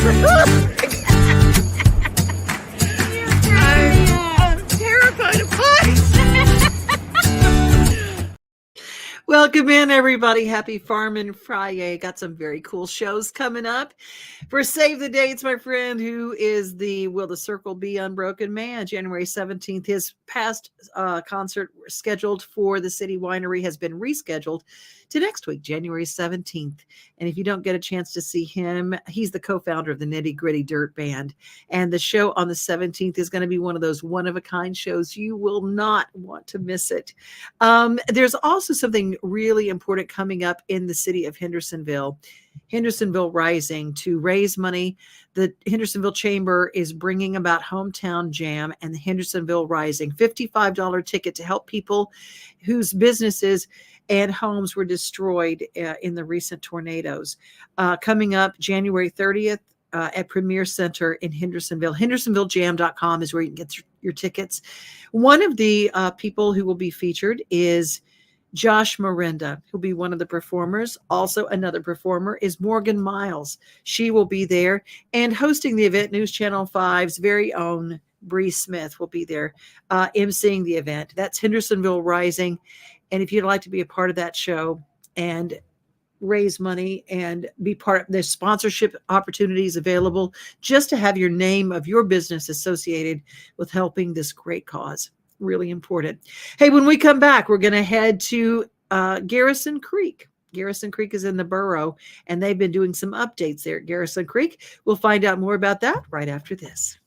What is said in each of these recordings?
I'm terrified of heights. Welcome in, everybody. Happy Farmin' FriYay. Got some very cool shows coming up. For Save the Dates, my friend, who is the Will the Circle Be Unbroken Man, January 17th. His past concert scheduled for the City Winery has been rescheduled to next week, January 17th. And if you don't get a chance to see him, he's the co-founder of the Nitty Gritty Dirt Band. And the show on the 17th is going to be one of those one-of-a-kind shows. You will not want to miss it. There's also something really important coming up in the city of Hendersonville Rising, to raise money. The Hendersonville Chamber is bringing about Hometown Jam and the Hendersonville Rising, $55 ticket to help people whose businesses and homes were destroyed in the recent tornadoes. Coming up January 30th at Premier Center in Hendersonville. HendersonvilleJam.com is where you can get your tickets. One of the people who will be featured is Josh Miranda, who'll be one of the performers. Also, another performer is Morgan Miles. She will be there. And hosting the event, News Channel 5's very own Bree Smith will be there emceeing the event. That's Hendersonville Rising. And if you'd like to be a part of that show and raise money and be part of, there's sponsorship opportunities available just to have your name of your business associated with helping this great cause. Really important. Hey, when we come back, we're going to head to Garrison Creek. Garrison Creek is in the borough, and they've been doing some updates there at Garrison Creek. We'll find out more about that right after this.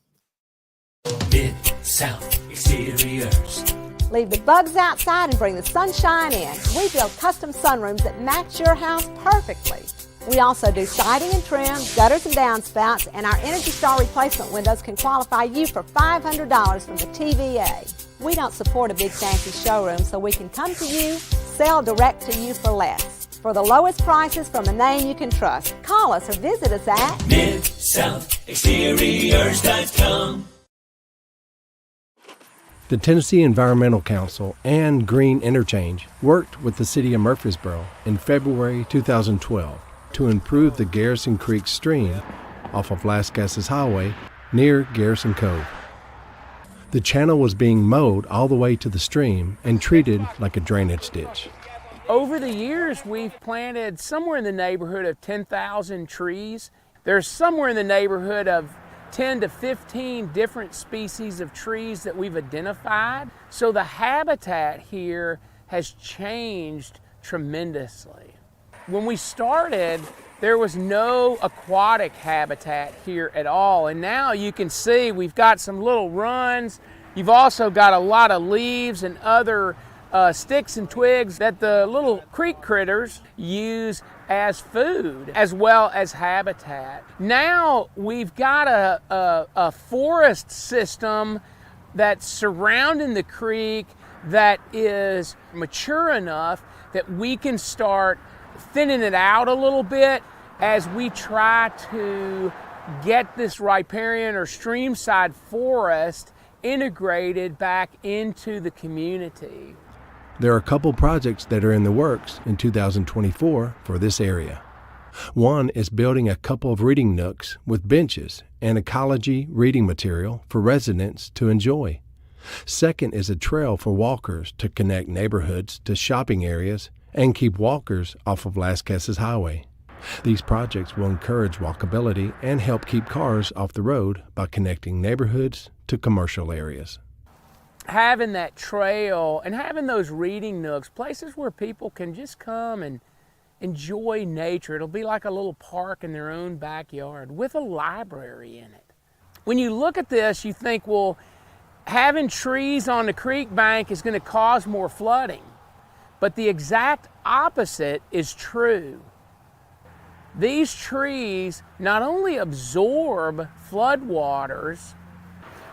Mid-South Exteriors. Leave the bugs outside and bring the sunshine in. We build custom sunrooms that match your house perfectly. We also do siding and trim, gutters and downspouts, and our Energy Star replacement windows can qualify you for $500 from the TVA. We don't support a big fancy showroom, so we can come to you, sell direct to you for less. For the lowest prices from a name you can trust, call us or visit us at MidSouthExteriors.com. The Tennessee Environmental Council and Green Interchange worked with the City of Murfreesboro in February 2012 to improve the Garrison Creek stream off of Lascassas Highway near Garrison Cove. The channel was being mowed all the way to the stream and treated like a drainage ditch. Over the years, we've planted somewhere in the neighborhood of 10,000 trees. There's somewhere in the neighborhood of 10 to 15 different species of trees that we've identified. So the habitat here has changed tremendously. When we started, there was no aquatic habitat here at all. And now you can see we've got some little runs. You've also got a lot of leaves and other sticks and twigs that the little creek critters use as food as well as habitat. Now we've got a forest system that's surrounding the creek that is mature enough that we can start thinning it out a little bit as we try to get this riparian or streamside forest integrated back into the community. There are a couple projects that are in the works in 2024 for this area. One is building a couple of reading nooks with benches and ecology reading material for residents to enjoy. Second is a trail for walkers to connect neighborhoods to shopping areas and keep walkers off of Lascassas Highway. These projects will encourage walkability and help keep cars off the road by connecting neighborhoods to commercial areas. Having that trail and having those reading nooks, places where people can just come and enjoy nature. It'll be like a little park in their own backyard with a library in it. When you look at this, you think, well, having trees on the creek bank is going to cause more flooding. But the exact opposite is true. These trees not only absorb floodwaters,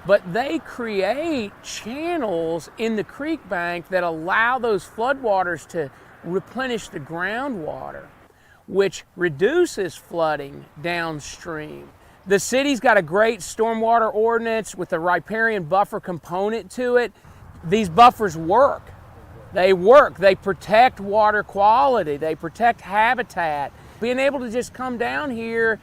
but they create channels in the creek bank that allow those floodwaters to replenish the groundwater, which reduces flooding downstream. The city's got a great stormwater ordinance with a riparian buffer component to it. These buffers work. They work. They protect water quality. They protect habitat. Being able to just come down here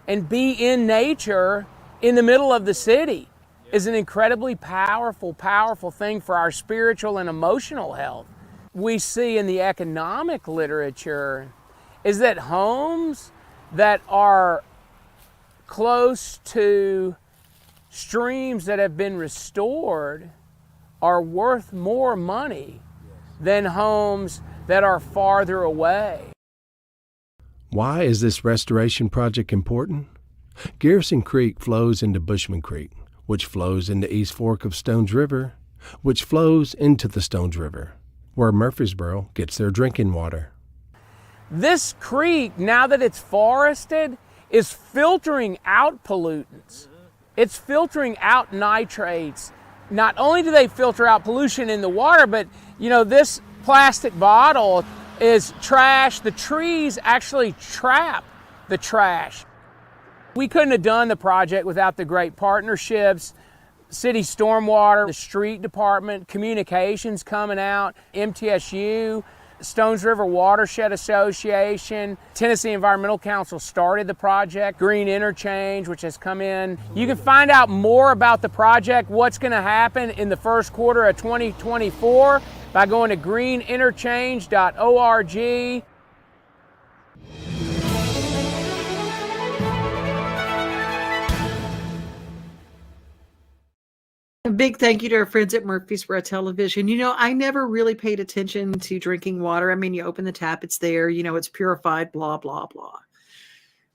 and be in nature in the middle of the city is an incredibly powerful, powerful thing for our spiritual and emotional health. We see in the economic literature is that homes that are close to streams that have been restored are worth more money than homes that are farther away. Why is this restoration project important? Garrison Creek flows into Bushman Creek, which flows into East Fork of Stones River, which flows into the Stones River, where Murfreesboro gets their drinking water. This creek, now that it's forested, is filtering out pollutants. It's filtering out nitrates. Not only do they filter out pollution in the water, but this plastic bottle is trash. The trees actually trap the trash. We couldn't have done the project without the great partnerships, city stormwater, the street department, communications coming out, MTSU, Stones River Watershed Association, Tennessee Environmental Council started the project, Green Interchange, which has come in. You can find out more about the project, what's going to happen in the first quarter of 2024 by going to greeninterchange.org. A big thank you to our friends at Murfreesboro Television. I never really paid attention to drinking water. I mean, you open the tap, it's there, it's purified, blah, blah, blah.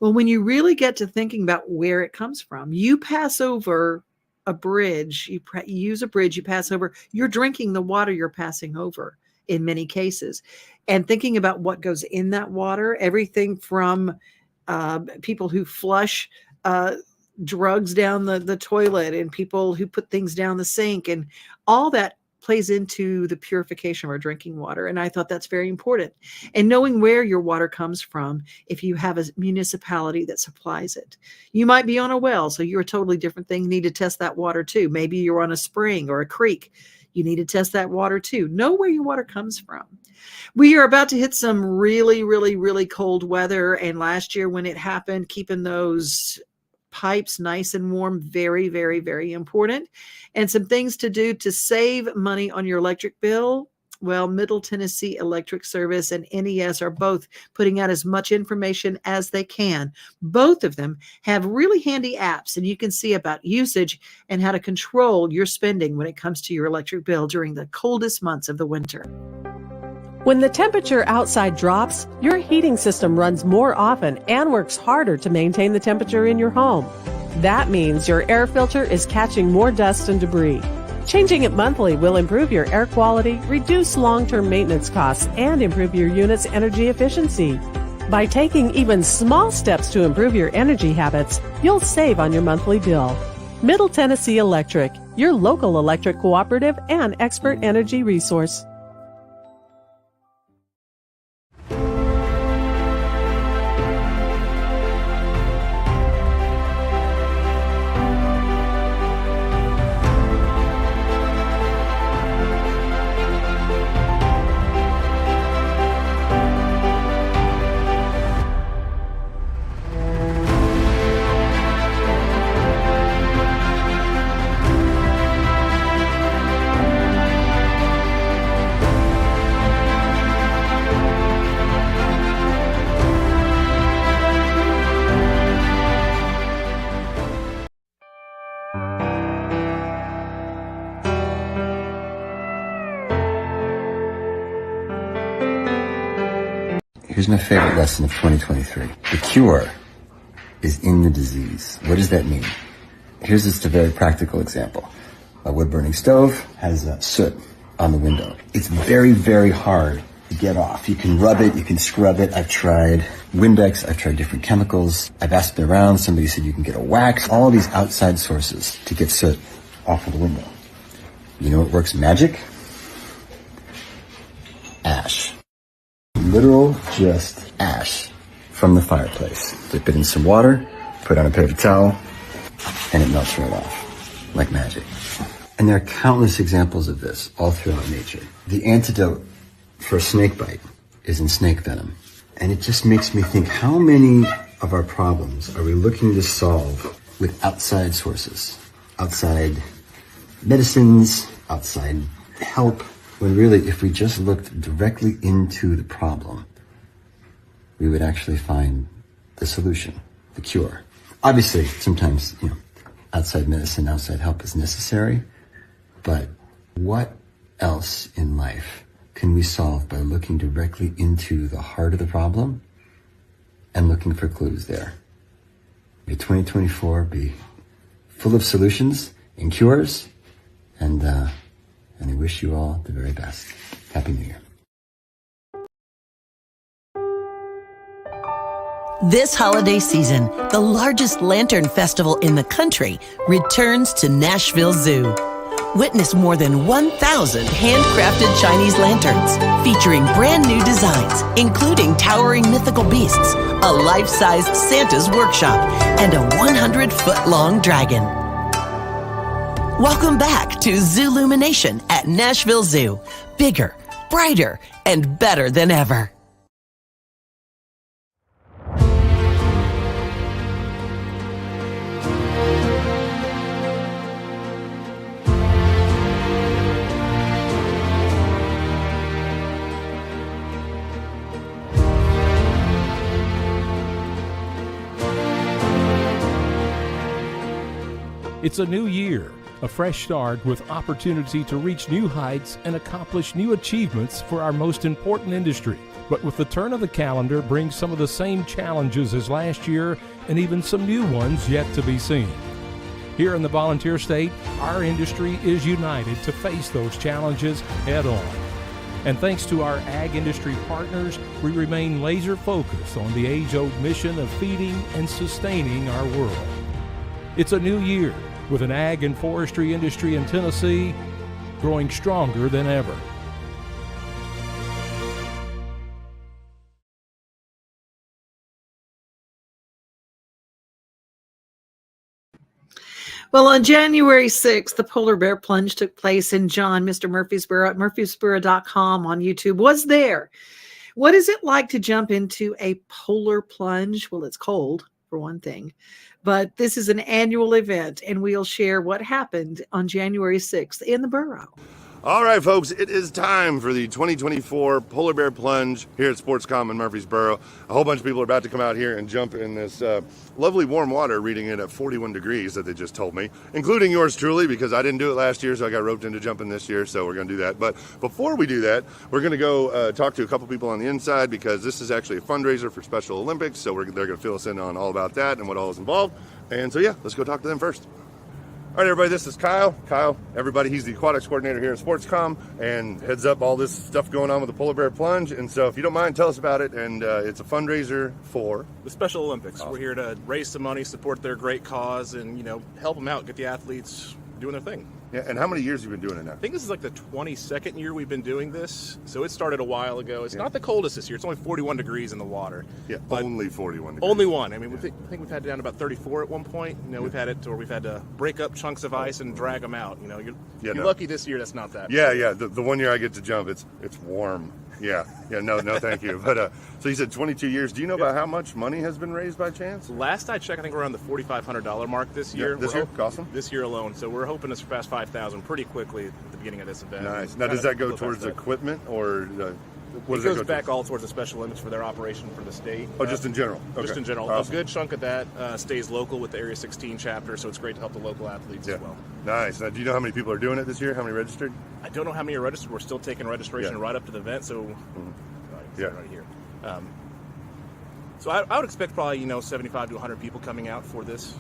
Well, when you really get to thinking about where it comes from, you pass over a bridge, you use a bridge, you pass over, you're drinking the water you're passing over in many cases. And thinking about what goes in that water, everything from people who flush drugs down the toilet and people who put things down the sink, and all that plays into the purification of our drinking water. And I thought that's very important. And knowing where your water comes from, if you have a municipality that supplies it. You might be on a well, so you're a totally different thing. You need to test that water too. Maybe you're on a spring or a creek. You need to test that water too. Know where your water comes from. We are about to hit some really, really, really cold weather. And last year when it happened, keeping those pipes nice and warm, very, very, very important. And some things to do to save money on your electric bill. Well, Middle Tennessee Electric Service and NES are both putting out as much information as they can. Both of them have really handy apps, and you can see about usage and how to control your spending when it comes to your electric bill during the coldest months of the winter. When the temperature outside drops, your heating system runs more often and works harder to maintain the temperature in your home. That means your air filter is catching more dust and debris. Changing it monthly will improve your air quality, reduce long-term maintenance costs, and improve your unit's energy efficiency. By taking even small steps to improve your energy habits, you'll save on your monthly bill. Middle Tennessee Electric, your local electric cooperative and expert energy resource. Here's my favorite lesson of 2023. The cure is in the disease. What does that mean? Here's just a very practical example. A wood-burning stove has soot on the window. It's very, very hard to get off. You can rub it, you can scrub it. I've tried Windex, I've tried different chemicals. I've asked around, somebody said you can get a wax. All of these outside sources to get soot off of the window. You know what works magic? Ash. Literal just ash from the fireplace. Dip it in some water, put on a paper towel, and it melts right off, like magic. And there are countless examples of this all throughout nature. The antidote for a snake bite is in snake venom. And it just makes me think how many of our problems are we looking to solve with outside sources, outside medicines, outside help, when really if we just looked directly into the problem, we would actually find the solution, the cure. Obviously, sometimes, outside medicine, outside help is necessary, but what else in life can we solve by looking directly into the heart of the problem and looking for clues there? May 2024 be full of solutions and cures, and I wish you all the very best. Happy New Year. This holiday season, the largest lantern festival in the country returns to Nashville Zoo. Witness more than 1,000 handcrafted Chinese lanterns featuring brand new designs, including towering mythical beasts, a life-sized Santa's workshop, and a 100-foot-long dragon. Welcome back to Zoolumination at Nashville Zoo. Bigger, brighter, and better than ever. It's a new year, a fresh start with opportunity to reach new heights and accomplish new achievements for our most important industry. But with the turn of the calendar brings some of the same challenges as last year and even some new ones yet to be seen. Here in the volunteer state, our industry is united to face those challenges head on. And thanks to our ag industry partners, we remain laser focused on the age-old mission of feeding and sustaining our world. It's a new year with an ag and forestry industry in Tennessee growing stronger than ever. Well, on January 6th, the Polar Bear Plunge took place in John, Mr. Murfreesboro at murfreesboro.com on YouTube. Was there. What is it like to jump into a polar plunge? Well, it's cold, for one thing. But this is an annual event, and we'll share what happened on January 6th in the borough. All right, folks, it is time for the 2024 Polar Bear Plunge here at Sportscom in Murfreesboro. A whole bunch of people are about to come out here and jump in this lovely warm water, reading it at 41 degrees that they just told me, including yours truly, because I didn't do it last year, so I got roped into jumping this year, so we're going to do that. But before we do that, we're going to go talk to a couple people on the inside, because this is actually a fundraiser for Special Olympics, so they're going to fill us in on all about that and what all is involved. And so, yeah, let's go talk to them first. All right, everybody, this is Kyle. Kyle, everybody, he's the aquatics coordinator here at Sportscom and heads up all this stuff going on with the Polar Bear Plunge. And so if you don't mind, tell us about it. And it's a fundraiser for the Special Olympics. Awesome. We're here to raise some money, support their great cause, and, help them out, get the athletes doing their thing. Yeah, and how many years have you been doing it now? I think this is like the 22nd year we've been doing this. So it started a while ago. It's not the coldest this year. It's only 41 degrees in the water. Yeah, only 41 degrees. Only one. I mean, I think we've had down about 34 at one point. We've had it to where we've had to break up chunks of ice and drag them out. You're lucky this year that's not that. Yeah. The 1 year I get to jump, it's warm. Yeah, no, thank you. But so you said 22 years. Do you know about how much money has been raised by chance? Last I checked, I think we're around the $4,500 mark this year. Yeah, this year? Awesome. This year alone. So we're hoping to surpass 5,000 pretty quickly at the beginning of this event. Nice. Now, does that go towards equipment or what does it goes back all towards the Special Olympics for their operation for the state. Oh, just in general? Okay. Just in general. Awesome. A good chunk of that stays local with the Area 16 chapter, so it's great to help the local athletes as well. Nice. Now, do you know how many people are doing it this year? How many registered? I don't know how many are registered. We're still taking registration right up to the event, so right here. So I would expect probably 75 to 100 people coming out for this.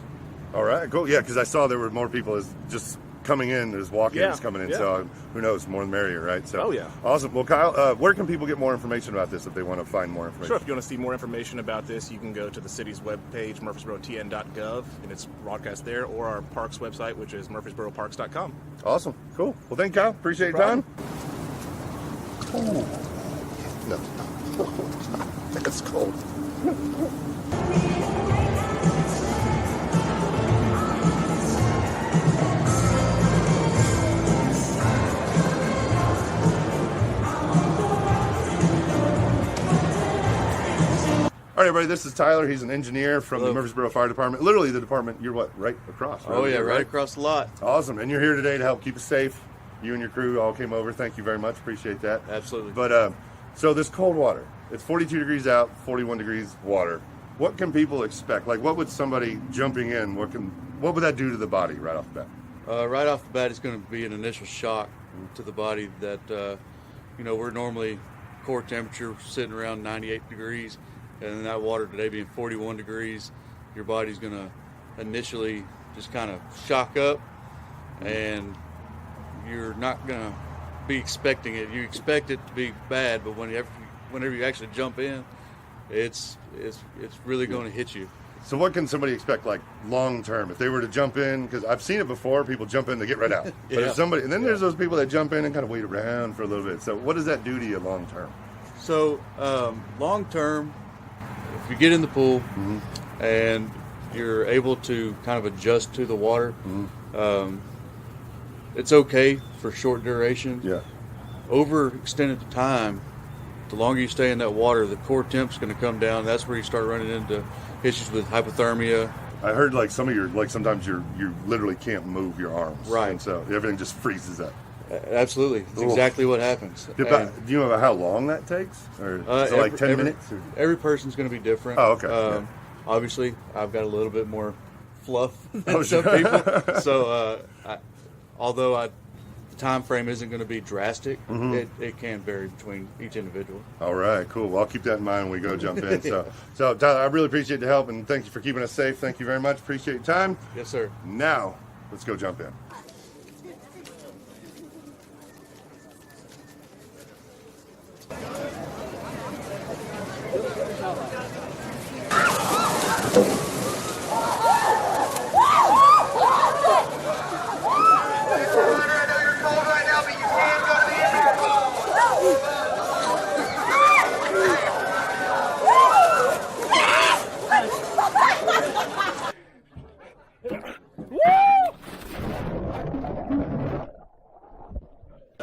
All right, cool. Yeah, because I saw there were more people as just coming in, as walk-ins coming in. So who knows, more the merrier, right? So awesome. Well, Kyle, where can people get more information about this if they want to find more information? Sure. If you want to see more information about this, you can go to the city's webpage, murfreesborotn.gov, and it's broadcast there, or our parks website, which is murfreesboroparks.com. Awesome. Cool. Well, thank you, Kyle. Appreciate your time. Ooh. No. That's cold. All right, everybody, this is Tyler. He's an engineer from the Murfreesboro Fire Department. Literally the department, you're what, right across? Right? Oh, yeah, right across the lot. Awesome. And you're here today to help keep us safe. You and your crew all came over. Thank you very much. Appreciate that. Absolutely. But so this cold water, it's 42 degrees out, 41 degrees water. What can people expect? Like, what would somebody jumping in, what would that do to the body right off the bat? Right off the bat, it's going to be an initial shock to the body that, we're normally core temperature sitting around 98 degrees, and that water today being 41 degrees, your body's going to initially just kind of shock up, and you're not going to be expecting it. You expect it to be bad, but whenever you actually jump in, it's really going to hit you. So what can somebody expect, like, long term, if they were to jump in? Because I've seen it before. People jump in, they get right out. But if somebody, and then there's those people that jump in and kind of wait around for a little bit. So what does that do to you long term? So long term, if you get in the pool and you're able to kind of adjust to the water, it's okay for short duration. Yeah. Over extended time, the longer you stay in that water, the core temp's going to come down. That's where you start running into issues with hypothermia. I heard like sometimes you literally can't move your arms. Right. And so everything just freezes up. Absolutely. It's exactly what happens. Do you know about how long that takes? Or is it like 10 minutes? Or? Every person's going to be different. Oh, okay. Obviously, I've got a little bit more fluff than some people. So although the time frame isn't going to be drastic, it can vary between each individual. All right, cool. Well, I'll keep that in mind when we go jump in. So Tyler, I really appreciate the help, and thank you for keeping us safe. Thank you very much. Appreciate your time. Yes, sir. Now, let's go jump in.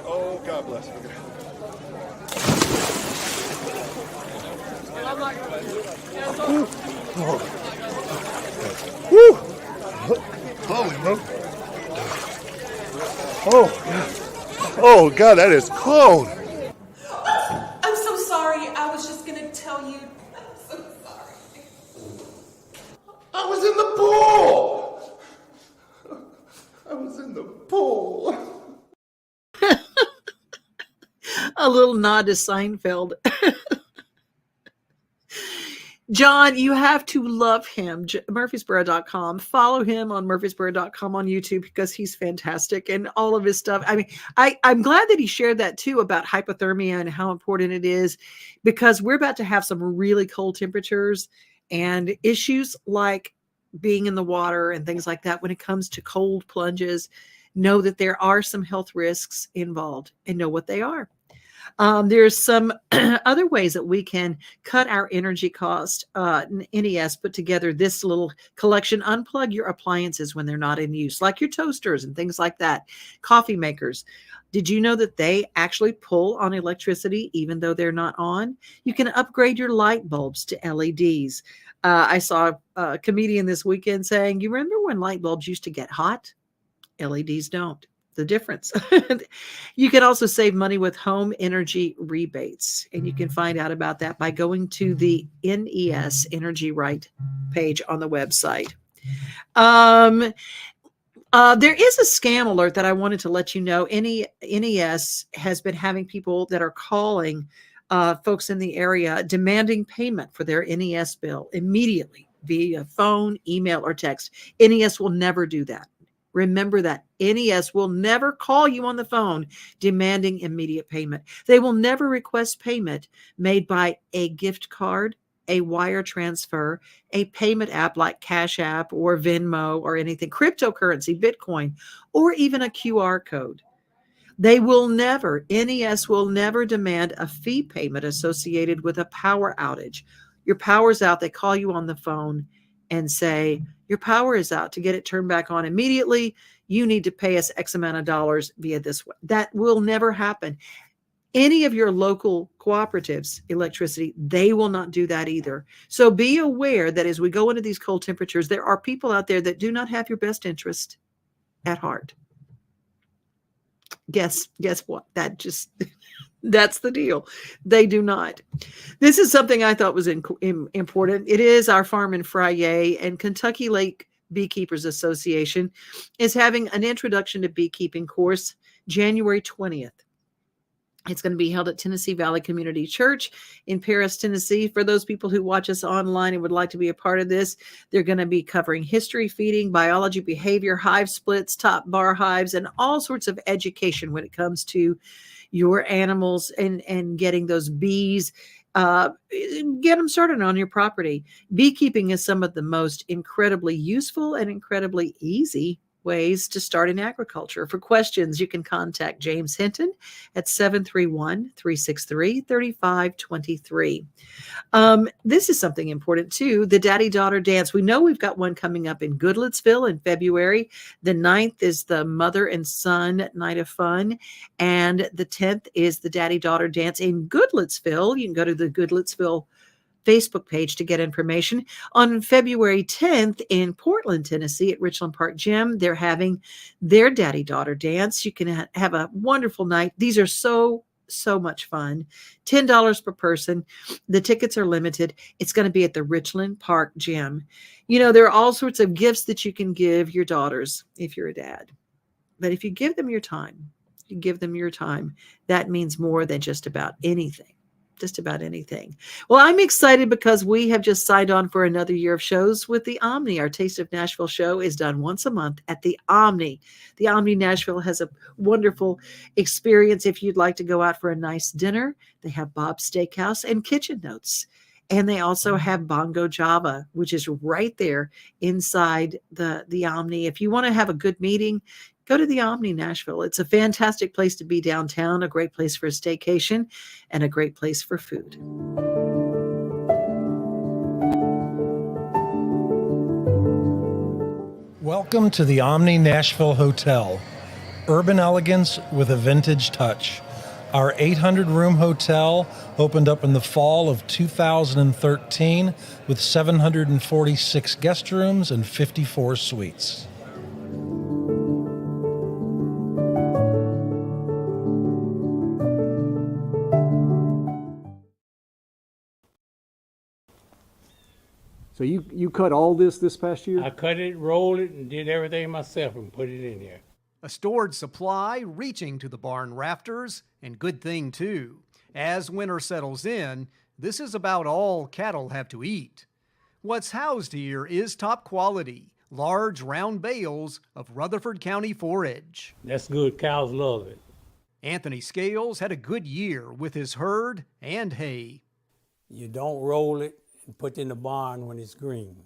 Oh, God bless you. Woo! Holy moly. Oh, God, that is cold. I'm so sorry. I was just going to tell you. I'm so sorry. I was in the pool. I was in the pool. A little nod to Seinfeld. John, you have to love him. Murfreesboro.com. Follow him on Murfreesboro.com on YouTube because he's fantastic and all of his stuff. I mean, I'm glad that he shared that too about hypothermia and how important it is, because we're about to have some really cold temperatures and issues like being in the water and things like that. When it comes to cold plunges, know that there are some health risks involved and know what they are. There's some other ways that we can cut our energy cost. NES put together this little collection. Unplug your appliances when they're not in use, like your toasters and things like that. Coffee makers. Did you know that they actually pull on electricity even though they're not on? You can upgrade your light bulbs to LEDs. I saw a comedian this weekend saying, you remember when light bulbs used to get hot? LEDs don't. The difference. You can also save money with home energy rebates. And you can find out about that by going to the NES Energy Right page on the website. There is a scam alert that I wanted to let you know. NES has been having people that are calling folks in the area demanding payment for their NES bill immediately via phone, email, or text. NES will never do that. Remember that NES will never call you on the phone demanding immediate payment. They will never request payment made by a gift card, a wire transfer, a payment app like Cash App or Venmo or anything, cryptocurrency, Bitcoin, or even a QR code. They will never, NES will never demand a fee payment associated with a power outage. Your power's out, they call you on the phone and say, your power is out. To get it turned back on immediately, you need to pay us X amount of dollars via this way. That will never happen. Any of your local cooperatives, electricity, they will not do that either. So be aware that as we go into these cold temperatures, there are people out there that do not have your best interest at heart. Guess what? That's the deal. They do not. This is something I thought was important. It is our Farmin FriYay, and Kentucky Lake Beekeepers Association is having an introduction to beekeeping course January 20th. It's going to be held at Tennessee Valley Community Church in Paris, Tennessee. For those people who watch us online and would like to be a part of this, they're going to be covering history, feeding, biology, behavior, hive splits, top bar hives, and all sorts of education when it comes to your animals and getting those bees, get them started on your property. Beekeeping is some of the most incredibly useful and incredibly easy ways to start in agriculture. For questions, you can contact James Hinton at 731-363-3523. This is something important too. The Daddy-Daughter Dance. We know we've got one coming up in Goodlettsville in February. The 9th is the Mother and Son Night of Fun. And the 10th is the Daddy-Daughter Dance in Goodlettsville. You can go to the Goodlettsville Facebook page to get information. On February 10th in Portland, Tennessee at Richland Park Gym, they're having their Daddy-Daughter Dance. You can have a wonderful night. These are so much fun. $10 per person. The tickets are limited. It's going to be at the Richland Park Gym. You know, there are all sorts of gifts that you can give your daughters if you're a dad. But if you give them your time, that means more than just about anything. Well, I'm excited because we have just signed on for another year of shows with the Omni. Our Taste of Nashville show is done once a month at the Omni. The Omni Nashville has a wonderful experience. If you'd like to go out for a nice dinner, they have Bob's Steakhouse and Kitchen Notes. And they also have Bongo Java, which is right there inside the Omni. If you want to have a good meeting, go to the Omni Nashville. It's a fantastic place to be downtown, a great place for a staycation, and a great place for food. Welcome to the Omni Nashville Hotel. Urban elegance with a vintage touch. Our 800-room hotel opened up in the fall of 2013 with 746 guest rooms and 54 suites. So you cut all this past year? I cut it, rolled it, and did everything myself and put it in there. A stored supply reaching to the barn rafters, and good thing too. As winter settles in, this is about all cattle have to eat. What's housed here is top quality, large round bales of Rutherford County forage. That's good, cows love it. Anthony Scales had a good year with his herd and hay. You don't roll it and put it in the barn when it's green.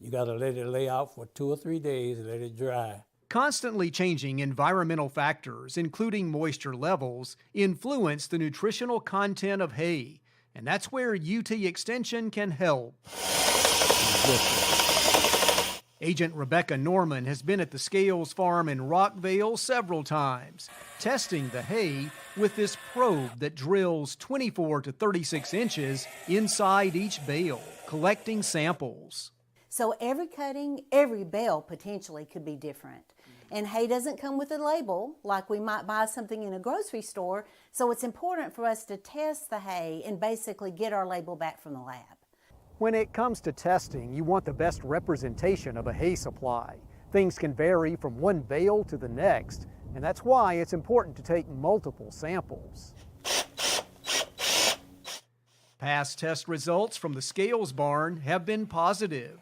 You got to let it lay out for 2 or 3 days and let it dry. Constantly changing environmental factors, including moisture levels, influence the nutritional content of hay, and that's where UT Extension can help. Agent Rebecca Norman has been at the Scales Farm in Rockvale several times, testing the hay with this probe that drills 24 to 36 inches inside each bale, collecting samples. So every cutting, every bale potentially could be different. And hay doesn't come with a label like we might buy something in a grocery store, so it's important for us to test the hay and basically get our label back from the lab. When it comes to testing, you want the best representation of a hay supply. Things can vary from one bale to the next, and that's why it's important to take multiple samples. Past test results from the Scales barn have been positive.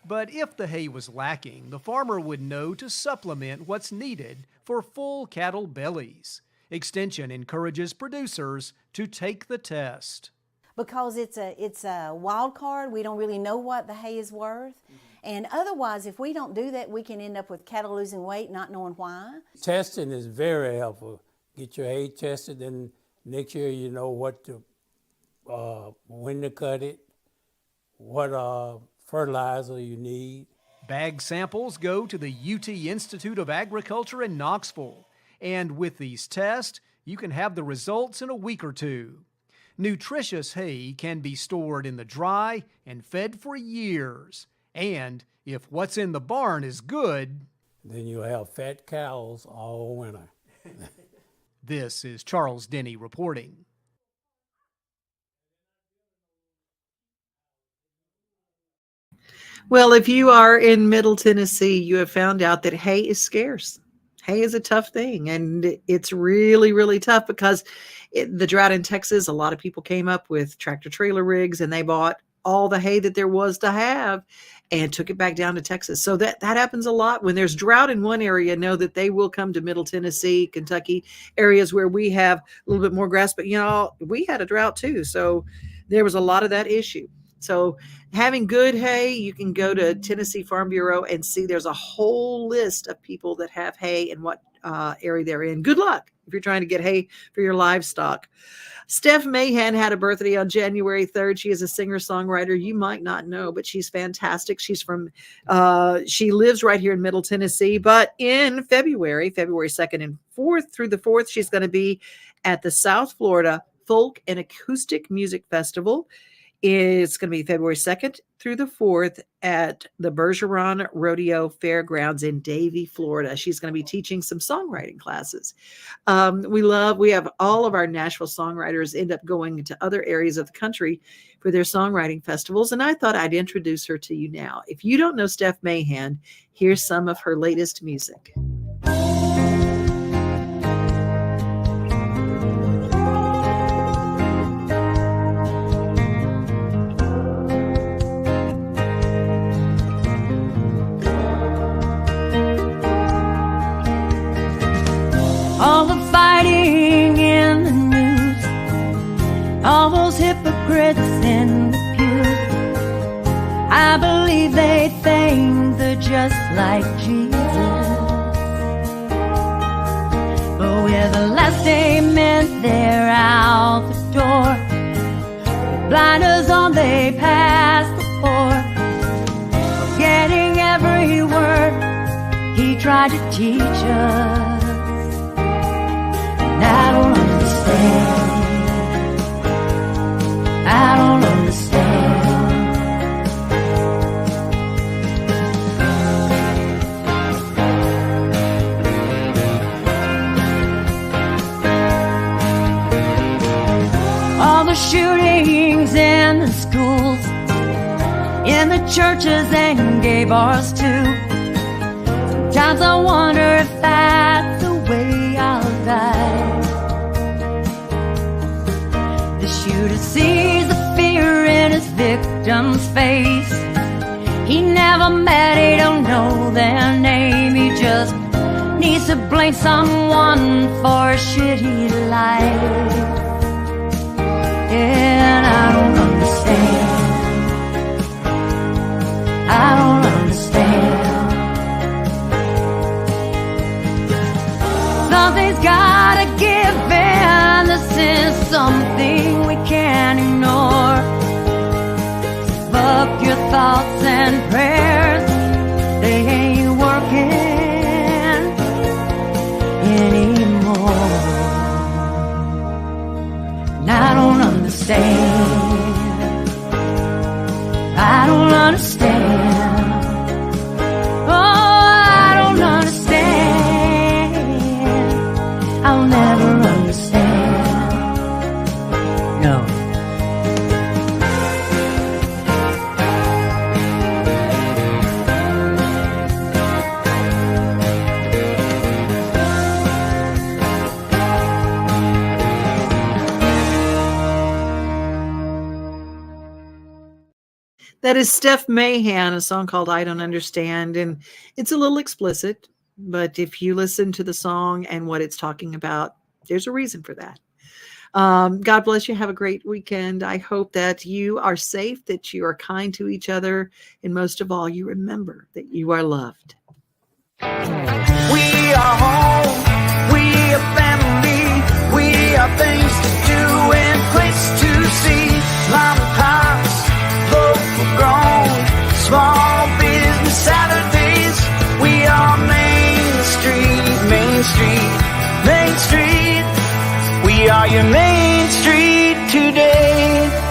But if the hay was lacking, the farmer would know to supplement what's needed for full cattle bellies. Extension encourages producers to take the test. Because it's a wild card, we don't really know what the hay is worth. And otherwise, if we don't do that, we can end up with cattle losing weight, not knowing why. Testing is very helpful. Get your hay tested, and next year you know what to, when to cut it, what fertilizer you need. Bag samples go to the UT Institute of Agriculture in Knoxville. And with these tests, you can have the results in a week or two. Nutritious hay can be stored in the dry and fed for years. And if what's in the barn is good, then you'll have fat cows all winter. This is Charles Denny reporting. Well, if you are in Middle Tennessee, you have found out that hay is scarce. Hay is a tough thing, and it's really, really tough because the drought in Texas, a lot of people came up with tractor trailer rigs and they bought all the hay that there was to have and took it back down to Texas. So that happens a lot. When there's drought in one area, know that they will come to Middle Tennessee, Kentucky, areas where we have a little bit more grass. But, we had a drought too. So there was a lot of that issue. So having good hay, you can go to Tennessee Farm Bureau and see there's a whole list of people that have hay and what area they're in. Good luck if you're trying to get hay for your livestock. Steff Mahan had a birthday on January 3rd. She is a singer-songwriter you might not know, but she's fantastic. She's from, she lives right here in Middle Tennessee, but in February 2nd and 4th through the 4th, she's going to be at the South Florida Folk and Acoustic Music Festival. It's going to be February 2nd through the 4th at the Bergeron Rodeo Fairgrounds in Davie, Florida. She's going to be teaching some songwriting classes. We have all of our Nashville songwriters end up going into other areas of the country for their songwriting festivals, and I thought I'd introduce her to you now. If you don't know Steff Mahan, here's some of her latest music. All the fighting in the news, all those hypocrites in the pews, I believe they think they're just like Jesus. But with the last amen, they're out the door. Blinders on, they pass the fort, forgetting every word he tried to teach us. I don't understand. I don't understand. All the shootings in the schools, in the churches and gay bars too. Sometimes I wonder if that's the way I'll die. The shooter sees the fear in his victim's face. He never met, he don't know their name. He just needs to blame someone for a shitty life. And I don't understand. I don't understand. Something's gotta give in. This is something we can't ignore. Give up your thoughts and prayers, they ain't working anymore. And I don't understand. I don't understand. Oh, I don't understand. I'll never understand. No. That is Steff Mahan, a song called I Don't Understand. And it's a little explicit, but if you listen to the song and what it's talking about, there's a reason for that. God bless you. Have a great weekend. I hope that you are safe, that you are kind to each other, and most of all, you remember that you are loved. We are home. We are family. We are things to do and places to see. Mom and pops, local grown, small business Saturdays. We are Main Street, Main Street, Main Street. are your Main Street today.